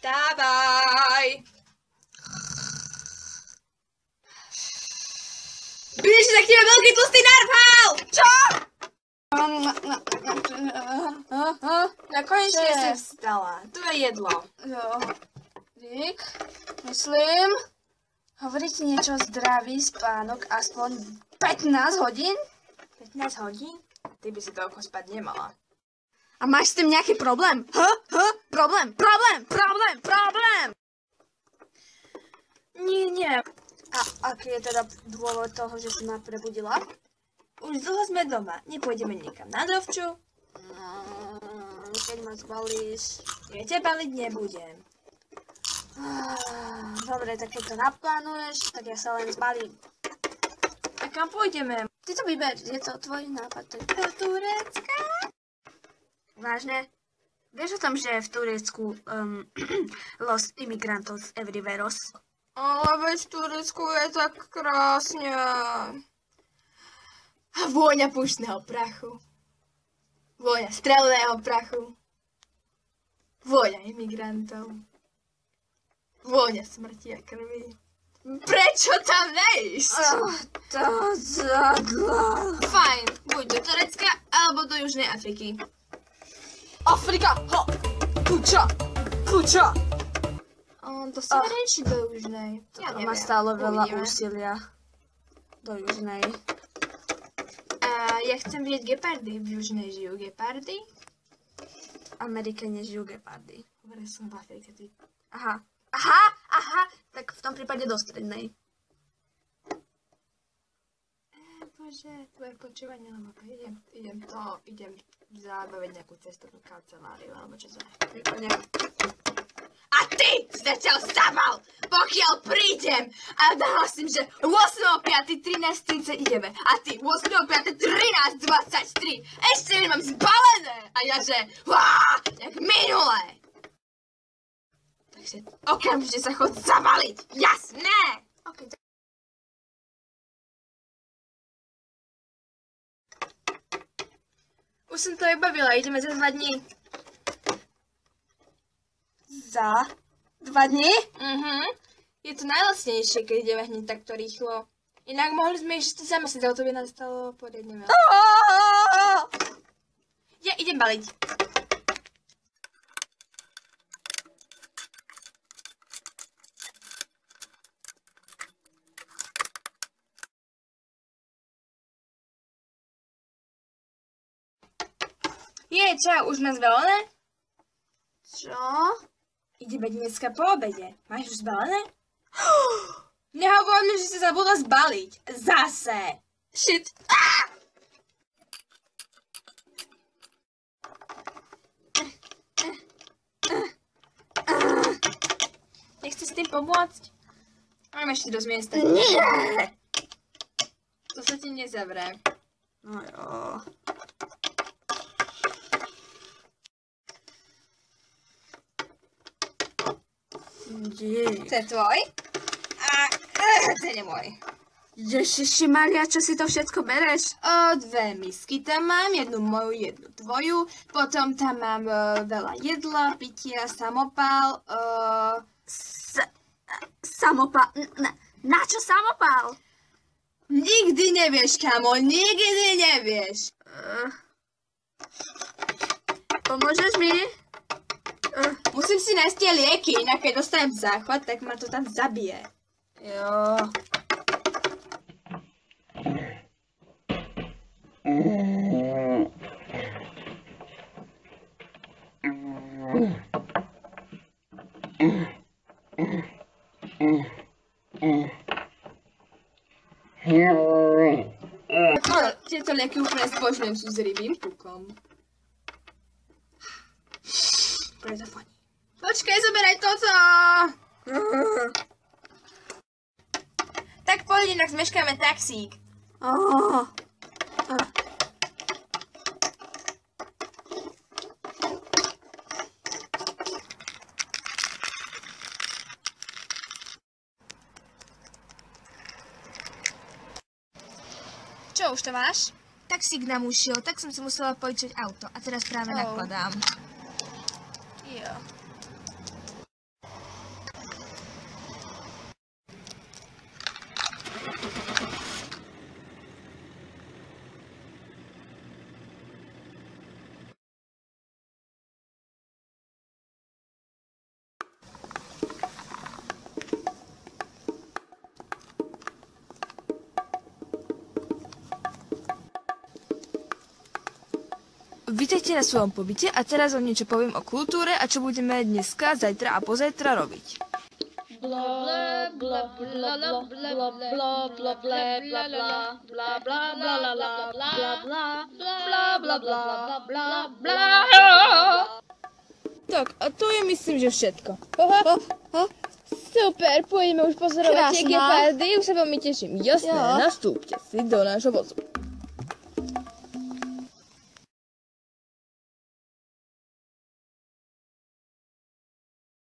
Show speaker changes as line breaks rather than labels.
Vstávaj! Vidíš, že sa k tebe veľký tlustý narval! Čo? Konečne si vstala. Tu je jedlo.
Jo. Dík, myslím, hovoriť niečo zdravý spánok aspoň 15 hodín?
15 hodín? Ty by si toľko spať nemala.
A máš s tým nejaký problém? Problém! Nie. A aký je teda dôvod toho, že si ma prebudila?
Už dlho sme doma. Nepôjdeme niekam na dovču?
Keď ma zbalíš.
Ja ťa baliť nebudem.
Dobre, tak keď to naplánuješ, tak ja sa len zbalím.
A kam pôjdeme?
Ty to vyber, je to tvoj nápad.
Do Turecka?
Vážne? Vieš o tom, že v Turecku los imigrantos everyveros?
Ale veď v Turecku je tak krásne. A vôňa puštného prachu. Vôňa strelného prachu. Vôňa imigrantov. Vôňa smrti a krvi. Prečo tam neísť?
To zadla.
Fajn, buď do Turecka, alebo do Južnej Afriky.
Afrika! Ho! Kuča!
Do severnej či do Južnej? Ja
To
neviem.
má stále veľa
Uvidíme.
úsilia. Do Južnej.
A ja chcem vidieť gepardy. V Južnej žijú gepardy?
V Amerike nežijú gepardy.
Dobre, som v Afrike, ty.
Aha. Tak v tom prípade do strednej.
Bože, tvoje počúvanie na mape. Idem zabaviť nejakú cestovnú kanceláriu, alebo čo to je. A ty zatiaľ zamal, pokiaľ prídem a nahlasím, že 8.5.13.30 ideme. A ty 8.5.13.23. Ešte nemám zbalené. A ja že, jak minulé. Takže okamžite sa chod zabaliť. Jasné.
Okay.
Už som to vybavila, ideme za 2 dní.
Za 2 dní?
Je to najlacnejšie, keď ideme hneď takto rýchlo. Inak mohli sme ešte za mesiac, ale to by nás stalo poriadne veľa. Ja idem baliť. Čau, už máš zbalené?
Čo?
Ideme dneska po obede. Máš už zbalené? Nehovor mi, že si zabudla zbaliť. Zase. Shit. Nechce s tým pomôcť? Mám ešte dosť miesta.
Nie.
To sa ti nezavrie.
No jo.
To je tvoj? A to je môj.
Ježiši Maria, čo si to všetko bereš?
2 misky tam mám, jednu moju, jednu tvoju. Potom tam mám veľa jedla, pitia, samopál.
Samopál? Na čo samopál?
Nikdy nevieš, kamo, nikdy nevieš.
Pomôžeš mi?
Musím si nájsť tie lieky, inak keď dostanem záchvat, tak ma to tam zabije.
Jo.
Tieto lieky úplne zbožňujem, sú s rybým pukom. Počkaj, zoberaj toto! Tak poď, inak zmeškáme taxík. Čo, už to máš? Taxík nám ušiel, tak som si musela požičať auto a teraz práve nakladám. Jo.
Vítajte na svojom pobyte a teraz vám niečo poviem o kultúre a čo budeme dneska, zajtra a pozajtra robiť. Tak, a to je myslím, že všetko.
Super, pôjdeme už pozorovať tie
Krásna.
gepardy, už sa veľmi teším. Jasné,
Jo.
nastúpte si do nášho vozu.